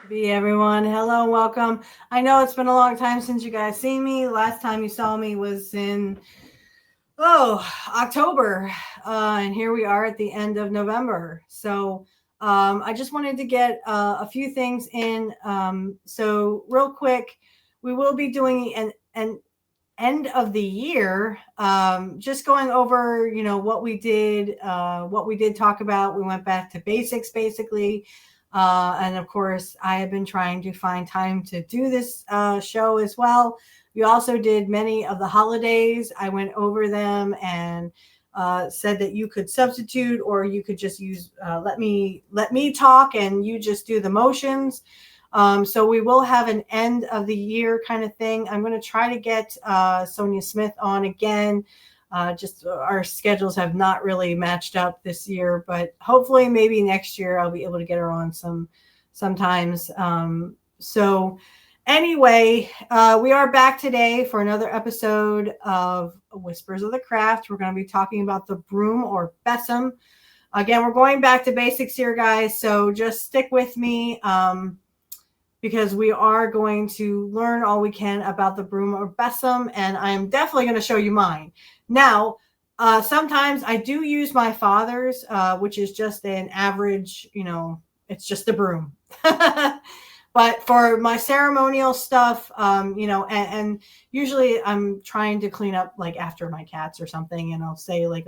Be everyone. Hello, welcome. I know it's been a long time since you guys seen me. Last time you saw me was in October, and here we are at the end of November. So I just wanted to get a few things in. So real quick, we will be doing an end of the year. Just going over, what we did talk about. We went back to basics, basically. And of course, I have been trying to find time to do this show as well. We also did many of the holidays. I went over them and said that you could substitute, or you could just use let me talk and you just do the motions. So we will have an end of the year kind of thing. I'm going to try to get Sonia Smith on again. Just our schedules have not really matched up this year, but hopefully maybe next year I'll be able to get her on sometimes. So anyway, we are back today for another episode of Whispers of the Craft. We're going to be talking about the broom or besom. Again, we're going back to basics here, guys. So just stick with me. Because we are going to learn all we can about the broom or besom, and I'm definitely going to show you mine. Now, sometimes I do use my father's, which is just an average, it's just a broom. But for my ceremonial stuff, and usually I'm trying to clean up like after my cats or something, and I'll say like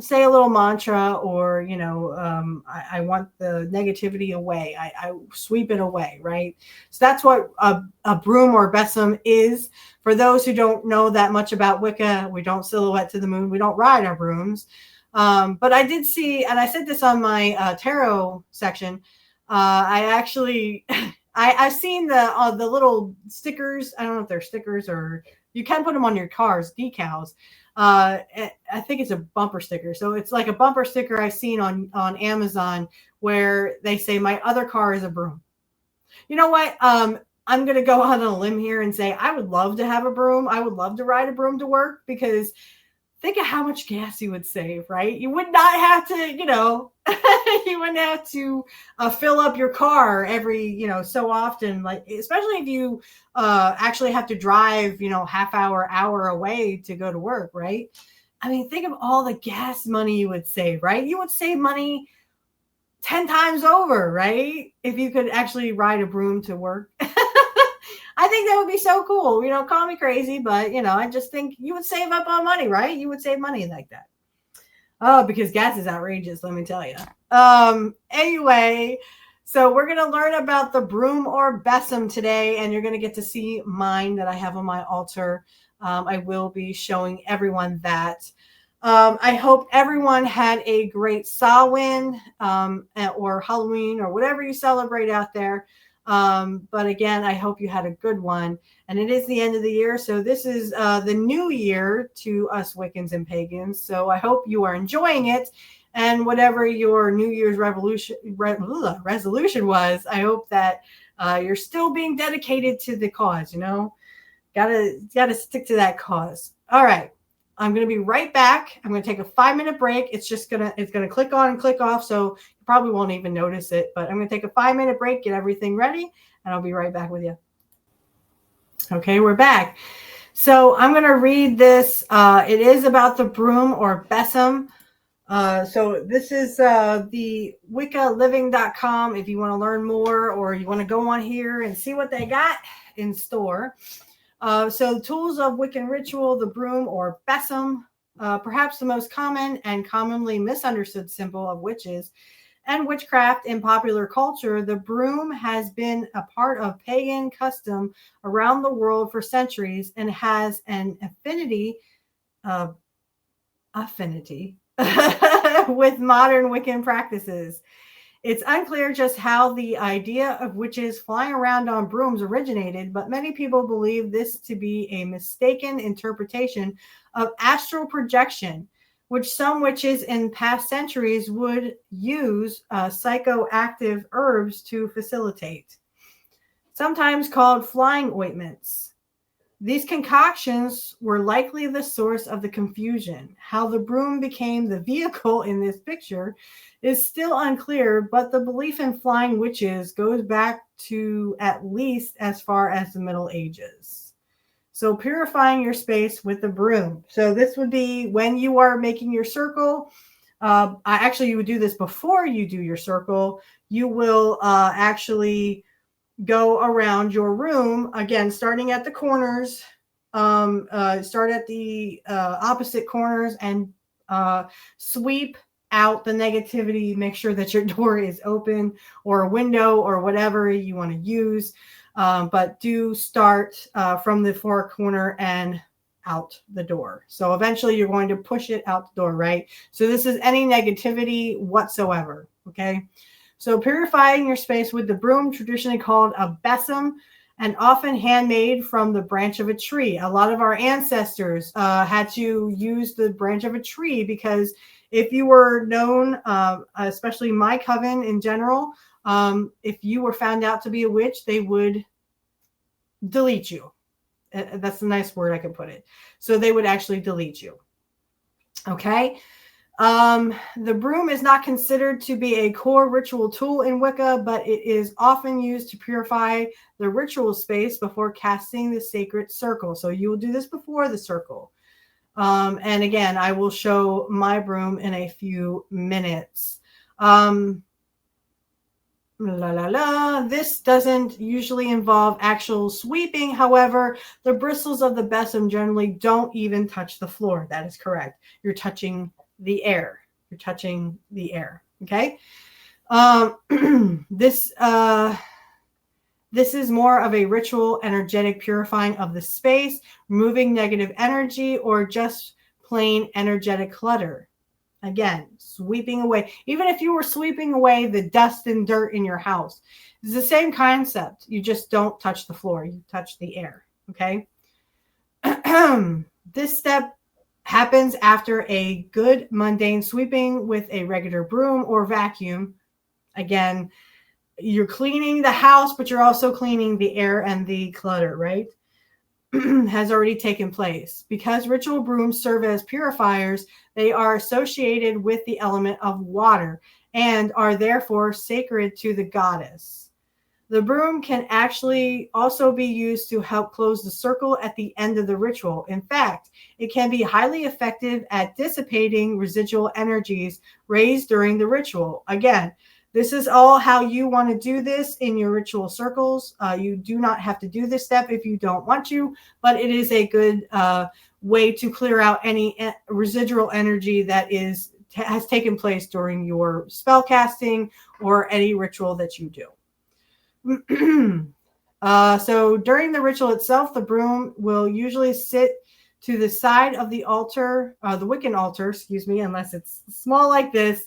say a little mantra, or I want the negativity away. I sweep it away, right? So that's what a broom or besom is. For those who don't know that much about Wicca, we don't silhouette to the moon, we don't ride our brooms. But I did see, and I said this on my tarot section, I actually I've seen the little stickers. I don't know if they're stickers, or you can put them on your cars, decals. I think it's a bumper sticker. So it's like a bumper sticker I've seen on Amazon where they say my other car is a broom. You know what? I'm going to go on a limb here and say I would love to have a broom. I would love to ride a broom to work, because think of how much gas you would save, right? You would not have to, you wouldn't have to fill up your car every, so often, like, especially if you actually have to drive, hour away to go to work, right? I mean, think of all the gas money you would save, right? You would save money 10 times over, right? If you could actually ride a broom to work. I think that would be so cool. Call me crazy, but I just think you would save up on money, right? You would save money like that. Oh, because gas is outrageous, let me tell you. Anyway, so we're going to learn about the broom or besom today, and you're going to get to see mine that I have on my altar. I will be showing everyone that. I hope everyone had a great Samhain, or Halloween, or whatever you celebrate out there. But again, I hope you had a good one. And it is the end of the year, so this is the new year to us Wiccans and pagans. So I hope you are enjoying it. And whatever your New Year's resolution was, I hope that you're still being dedicated to the cause. Gotta stick to that cause. All right. I'm going to be right back. I'm going to take a 5-minute break. It's going to click on and click off, so you probably won't even notice it, but I'm going to take a 5-minute break, get everything ready, and I'll be right back with you. Okay, we're back. So I'm going to read this. It is about the broom or besom. So this is the wiccaliving.com if you want to learn more, or you want to go on here and see what they got in store. So tools of Wiccan ritual, the broom or besom, perhaps the most common and commonly misunderstood symbol of witches and witchcraft in popular culture, the broom has been a part of pagan custom around the world for centuries and has an affinity with modern Wiccan practices. It's unclear just how the idea of witches flying around on brooms originated, but many people believe this to be a mistaken interpretation of astral projection, which some witches in past centuries would use psychoactive herbs to facilitate, sometimes called flying ointments. These concoctions were likely the source of the confusion. How the broom became the vehicle in this picture is still unclear, but the belief in flying witches goes back to at least as far as the Middle Ages. So purifying your space with the broom. So this would be when you are making your circle. You would do this before you do your circle. You will actually go around your room, again, starting at the corners, start at the opposite corners and sweep out the negativity. Make sure that your door is open or a window or whatever you want to use. But do start from the far corner and out the door. So eventually you're going to push it out the door, right? So this is any negativity whatsoever, okay? So purifying your space with the broom, traditionally called a besom, and often handmade from the branch of a tree. A lot of our ancestors had to use the branch of a tree because if you were known, especially my coven in general, if you were found out to be a witch, they would delete you. That's a nice word I can put it. So they would actually delete you. Okay. The broom is not considered to be a core ritual tool in Wicca, but it is often used to purify the ritual space before casting the sacred circle. So you will do this before the circle. And again, I will show my broom in a few minutes. This doesn't usually involve actual sweeping. However, the bristles of the besom generally don't even touch the floor. That is correct. You're touching the air. You're touching the air. Okay. This is more of a ritual, energetic purifying of the space, removing negative energy, or just plain energetic clutter. Again, sweeping away. Even if you were sweeping away the dust and dirt in your house, it's the same concept. You just don't touch the floor. You touch the air. Okay. This step happens after a good mundane sweeping with a regular broom or vacuum. Again, you're cleaning the house, but you're also cleaning the air and the clutter, right? Has already taken place. Because ritual brooms serve as purifiers, they are associated with the element of water and are therefore sacred to the goddess. The broom can actually also be used to help close the circle at the end of the ritual. In fact, it can be highly effective at dissipating residual energies raised during the ritual. Again, this is all how you want to do this in your ritual circles. You do not have to do this step if you don't want to, but it is a good way to clear out any residual energy that has taken place during your spell casting or any ritual that you do. So during the ritual itself, the broom will usually sit to the side of the altar, the Wiccan altar, unless it's small like this.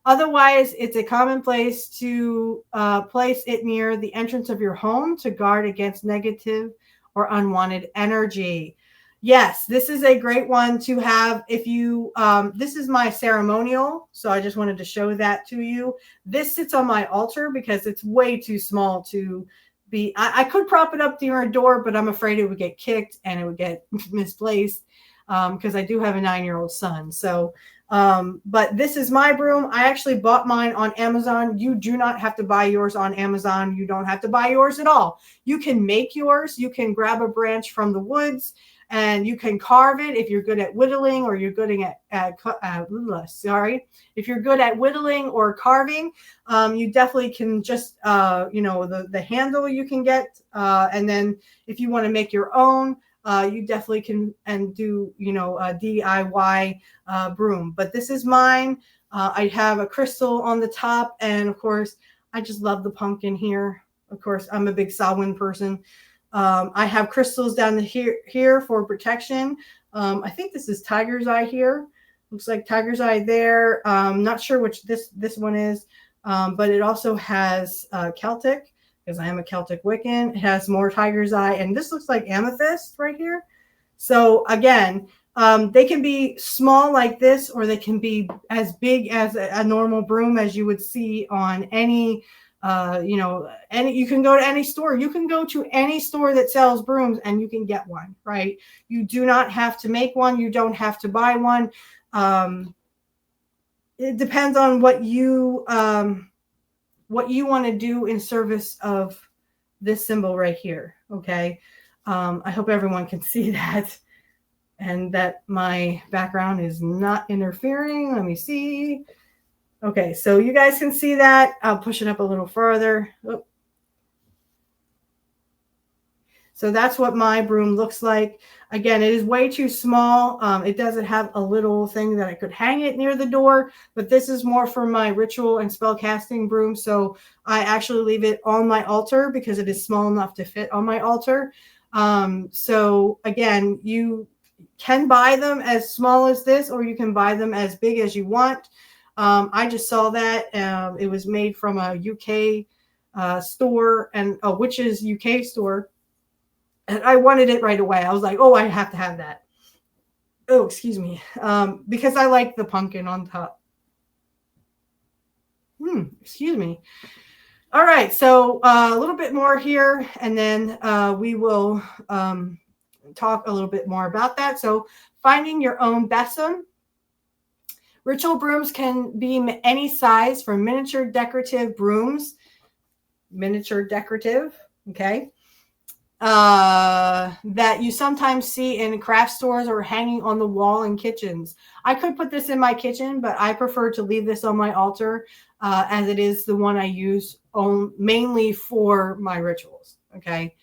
Otherwise, it's a common place to place it near the entrance of your home to guard against negative or unwanted energy. Yes, this is a great one to have if you, this is my ceremonial. So I just wanted to show that to you. This sits on my altar because it's way too small to be, I could prop it up near a door, but I'm afraid it would get kicked and it would get misplaced because I do have a 9-year-old son. So, but this is my broom. I actually bought mine on Amazon. You do not have to buy yours on Amazon. You don't have to buy yours at all. You can make yours. You can grab a branch from the woods and you can carve it if you're good at whittling or you're good if you're good at whittling or carving, you definitely can just, the handle you can get. And then if you want to make your own, you definitely can and do, a DIY broom. But this is mine. I have a crystal on the top. And of course, I just love the pumpkin here. Of course, I'm a big Samhain person. I have crystals down here for protection. I think this is tiger's eye here. Looks like tiger's eye there. Not sure which this one is, but it also has Celtic, because I am a Celtic Wiccan. It has more tiger's eye, and this looks like amethyst right here. So again, they can be small like this, or they can be as big as a normal broom as you would see on any you can go to any store. You can go to any store that sells brooms and you can get one, right? You do not have to make one. You don't have to buy one. It depends on what you want to do in service of this symbol right here. Okay. I hope everyone can see that and that my background is not interfering. Let me see. Okay, so you guys can see that. I'll push it up a little further. Oh. So that's what my broom looks like. Again, it is way too small. It doesn't have a little thing that I could hang it near the door, but this is more for my ritual and spell casting broom. So I actually leave it on my altar because it is small enough to fit on my altar. So again, you can buy them as small as this, or you can buy them as big as you want. I just saw that it was made from a UK store and a Witch's UK store. And I wanted it right away. I was like, oh, I have to have that. Oh, excuse me. Because I like the pumpkin on top. Excuse me. All right. So a little bit more here, and then we will talk a little bit more about that. So finding your own besom. Ritual brooms can be any size, from miniature decorative brooms, okay, that you sometimes see in craft stores or hanging on the wall in kitchens. I could put this in my kitchen, but I prefer to leave this on my altar as it is the one I use mainly for my rituals, okay.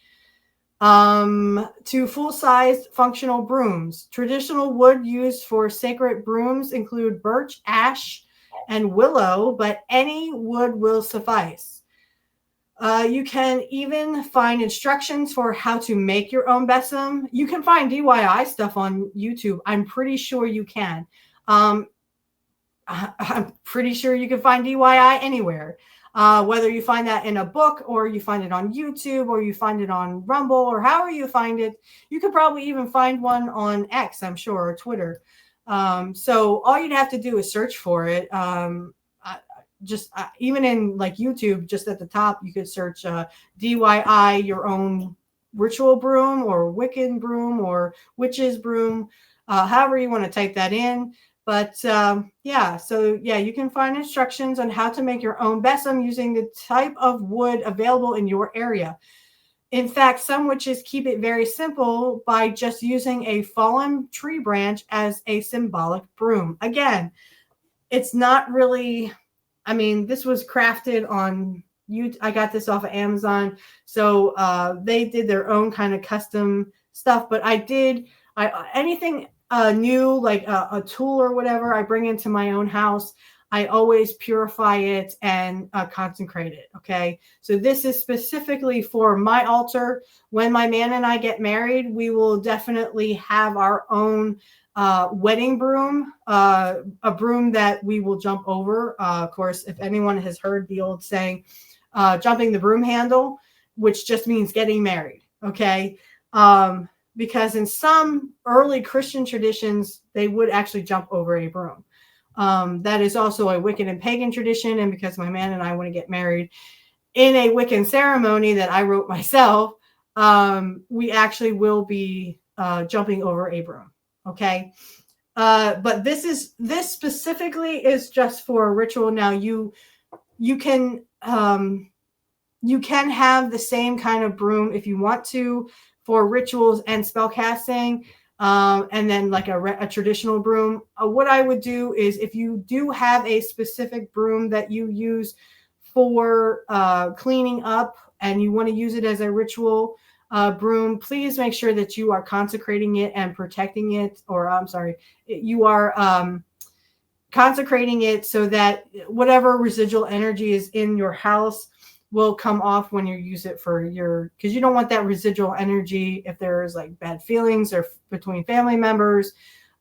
To full-sized functional brooms. Traditional wood used for sacred brooms include birch, ash, and willow, but any wood will suffice. You can even find instructions for how to make your own besom. You can find DIY stuff on YouTube. I'm pretty sure you can. I'm pretty sure you can find DIY anywhere. Whether you find that in a book or you find it on YouTube or you find it on Rumble or however you find it, you could probably even find one on X, I'm sure, or Twitter. So all you'd have to do is search for it. Even in like YouTube, just at the top, you could search DIY your own ritual broom or Wiccan broom or witch's broom, however you want to type that in. But you can find instructions on how to make your own besom using the type of wood available in your area. In fact, some witches keep it very simple by just using a fallen tree branch as a symbolic broom. Again, it's not really, this was crafted on I got this off of Amazon. So they did their own kind of custom stuff, but anything new, like a tool or whatever I bring into my own house, I always purify it and consecrate it. Okay. So this is specifically for my altar. When my man and I get married, we will definitely have our own wedding broom, a broom that we will jump over. Of course, if anyone has heard the old saying, jumping the broom handle, which just means getting married. Okay. Because in some early Christian traditions, they would actually jump over a broom. That is also a Wiccan and pagan tradition. And because my man and I want to get married in a Wiccan ceremony that I wrote myself, we actually will be jumping over a broom. Okay. But this specifically is just for a ritual. Now you can have the same kind of broom if you want to, for rituals and spell casting, and then like a traditional broom. What I would do is, if you do have a specific broom that you use for cleaning up and you want to use it as a ritual broom, please make sure that you are consecrating it and protecting it, you are consecrating it so that whatever residual energy is in your house will come off when you use it because you don't want that residual energy if there's like bad feelings or between family members.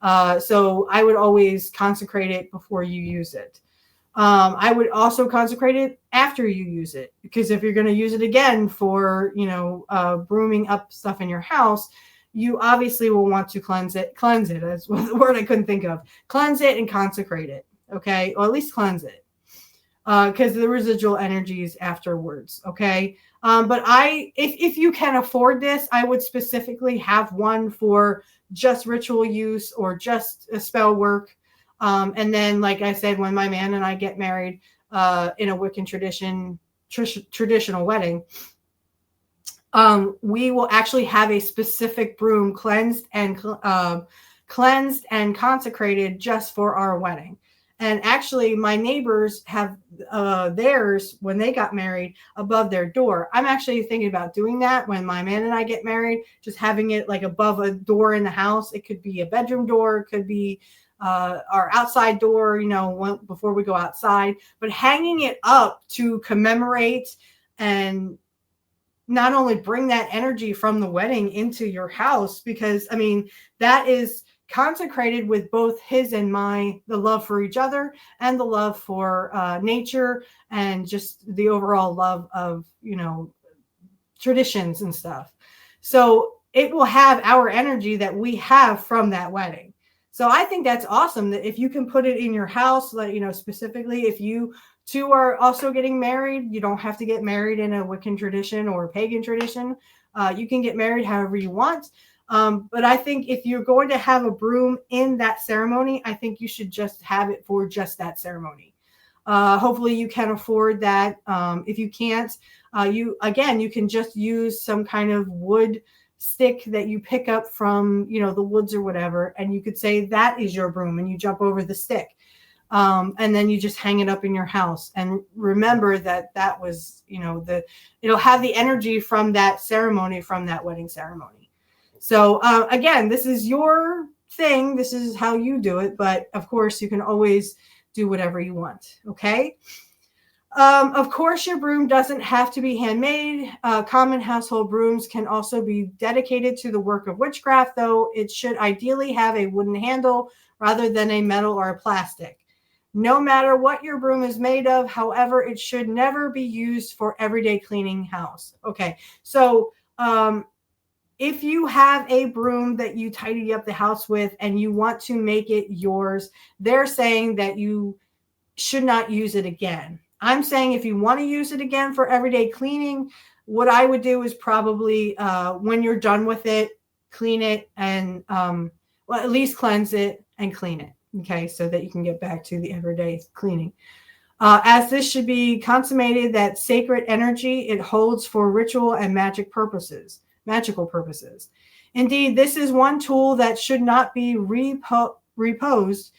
So I would always consecrate it before you use it. I would also consecrate it after you use it, because if you're going to use it again for, brooming up stuff in your house, you obviously will want to cleanse it. That's the word I couldn't think of. Cleanse it and consecrate it. Okay. Or at least cleanse it. because the residual energies afterwards. Okay. But if you can afford this, I would specifically have one for just ritual use or just a spell work. And then, like I said, when my man and I get married in a Wiccan traditional wedding, we will actually have a specific broom cleansed and consecrated just for our wedding. And actually, my neighbors have theirs when they got married above their door. I'm actually thinking about doing that when my man and I get married, just having it like above a door in the house. It could be a bedroom door, it could be our outside door, before we go outside, but hanging it up to commemorate and not only bring that energy from the wedding into your house, because I mean, that is consecrated with both his and the love for each other and the love for nature and just the overall love of, traditions and stuff. So it will have our energy that we have from that wedding. So I think that's awesome that if you can put it in your house, like, specifically if you two are also getting married, you don't have to get married in a Wiccan tradition or a pagan tradition. You can get married however you want. But I think if you're going to have a broom in that ceremony, I think you should just have it for just that ceremony. Hopefully you can afford that. If you can't, you can just use some kind of wood stick that you pick up from, the woods or whatever. And you could say that is your broom and you jump over the stick. And then you just hang it up in your house and remember that was, it'll have the energy from that ceremony, from that wedding ceremony. So, again, this is your thing. This is how you do it. But of course you can always do whatever you want. Okay. Of course, your broom doesn't have to be handmade. Common household brooms can also be dedicated to the work of witchcraft, though it should ideally have a wooden handle rather than a metal or a plastic. No matter what your broom is made of, however, it should never be used for everyday cleaning house. Okay, so if you have a broom that you tidy up the house with and you want to make it yours, they're saying that you should not use it again. I'm saying if you want to use it again for everyday cleaning, what I would do is probably when you're done with it, clean it and at least cleanse it and clean it. Okay, so that you can get back to the everyday cleaning. As this should be consummated, that sacred energy it holds for ritual and magical purposes. Indeed, this is one tool that should not be reposed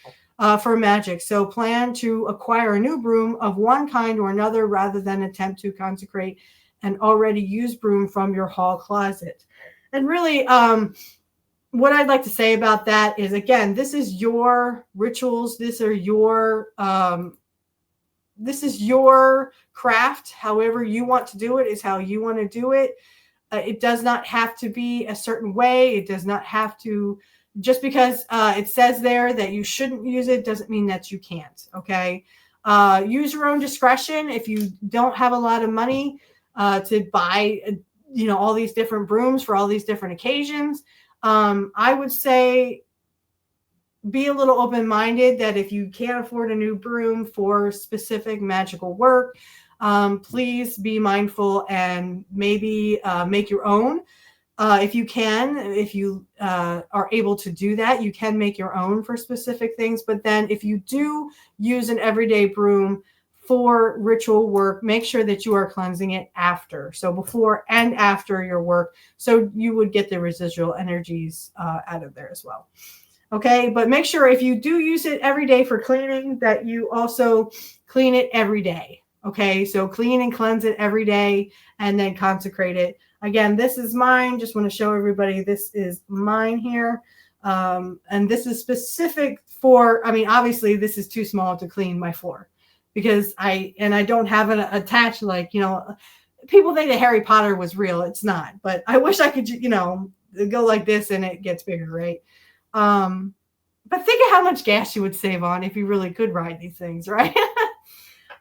for magic. So plan to acquire a new broom of one kind or another rather than attempt to consecrate an already used broom from your hall closet. And really, what I'd like to say about that is, again, this is your rituals. This is your craft. However you want to do it is how you want to do it. It does not have to be a certain way. It does not have to, just because it says there that you shouldn't use it doesn't mean that you can't. Okay. Use your own discretion. If you don't have a lot of money to buy, all these different brooms for all these different occasions, I would say be a little open-minded that if you can't afford a new broom for specific magical work, please be mindful and maybe make your own. If you are able to do that, you can make your own for specific things. But then if you do use an everyday broom for ritual work, make sure that you are cleansing it after. So before and after your work, so you would get the residual energies out of there as well. Okay, but make sure if you do use it every day for cleaning that you also clean it every day. Okay, so clean and cleanse it every day and then consecrate it. Again, this is mine. Just want to show everybody this is mine here. And this is specific for, obviously this is too small to clean my floor. Because I don't have it attached, people think that Harry Potter was real. It's not, but I wish I could, go like this and it gets bigger, right? But think of how much gas you would save on if you really could ride these things, right?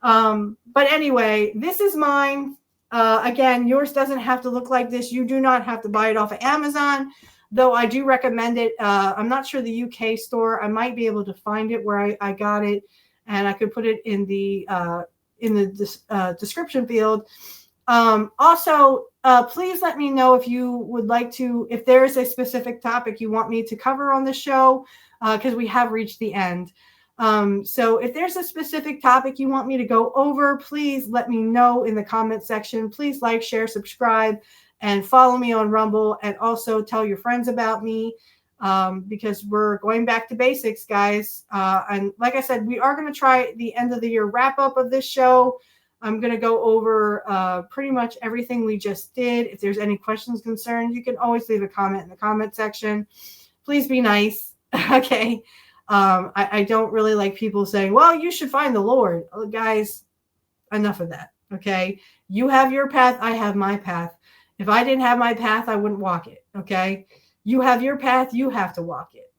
But anyway, this is mine. Again, yours doesn't have to look like this. You do not have to buy it off of Amazon, though I do recommend it. I'm not sure the UK store. I might be able to find it where I got it. And I could put it in the description field. Also, please let me know if you would like to, if there is a specific topic you want me to cover on the show, because we have reached the end. So if there's a specific topic you want me to go over, please let me know in the comment section. Please like, share, subscribe, and follow me on Rumble, and also tell your friends about me, because we're going back to basics, guys. And like I said, we are going to try the end of the year wrap up of this show. I'm going to go over pretty much everything we just did. If there's any questions, concerns, you can always leave a comment in the comment section. Please be nice. Okay. I don't really like people saying, well, you should find the Lord. Oh, guys, enough of that. Okay. You have your path. I have my path. If I didn't have my path, I wouldn't walk it. Okay. You have your path. You have to walk it.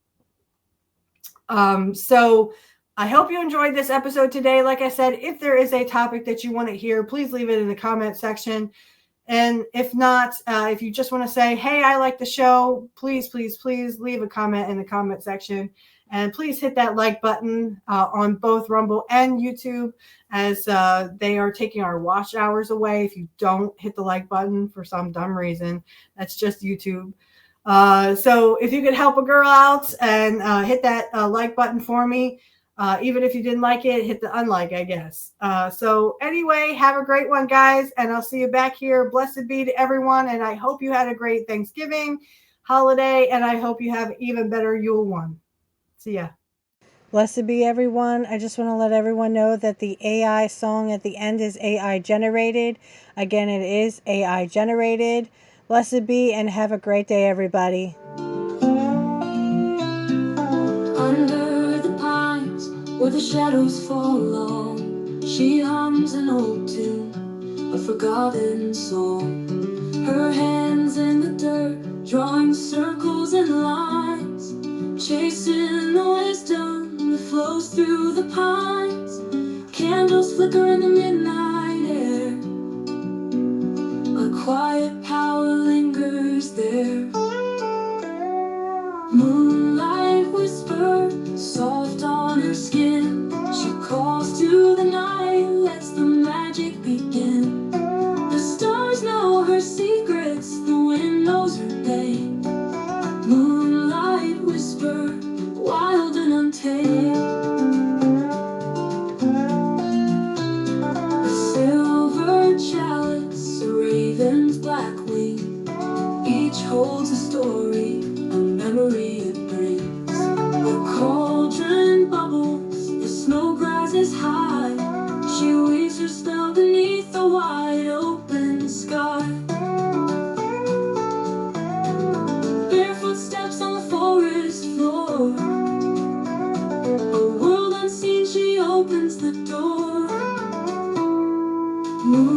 So I hope you enjoyed this episode today. Like I said, if there is a topic that you want to hear, please leave it in the comment section. And if not, if you just want to say, hey, I like the show, please, please, please leave a comment in the comment section. And please hit that like button on both Rumble and YouTube, as they are taking our watch hours away. If you don't hit the like button for some dumb reason, that's just YouTube. So if you could help a girl out and hit that like button for me, even if you didn't like it, hit the unlike, I guess. So anyway, have a great one, guys, and I'll see you back here. Blessed be to everyone, and I hope you had a great Thanksgiving holiday, and I hope you have even better Yule one. See ya. Blessed be everyone. I just want to let everyone know that the AI song at the end is AI generated. Again, it is AI generated. Blessed be, and have a great day, everybody. Under the pines where the shadows fall long, she hums an old tune, a forgotten song. Her hands in the dirt, drawing circles and lines, chasing the wisdom that flows through the pines. Candles flicker in the midnight air, a quiet power lingers there. Moonlight whisper, soft on her skin. She calls to the night, lets the magic begin. The stars know her secrets, the wind knows her name. Moonlight whisper, wild and untamed. A silver chalice, a raven's black wing, each holds a story, a memory it brings. The cauldron bubbles, the smoke rises high. She weaves her spell beneath the wide open sky. Barefoot steps on the forest floor, a world unseen, she opens the door. Moon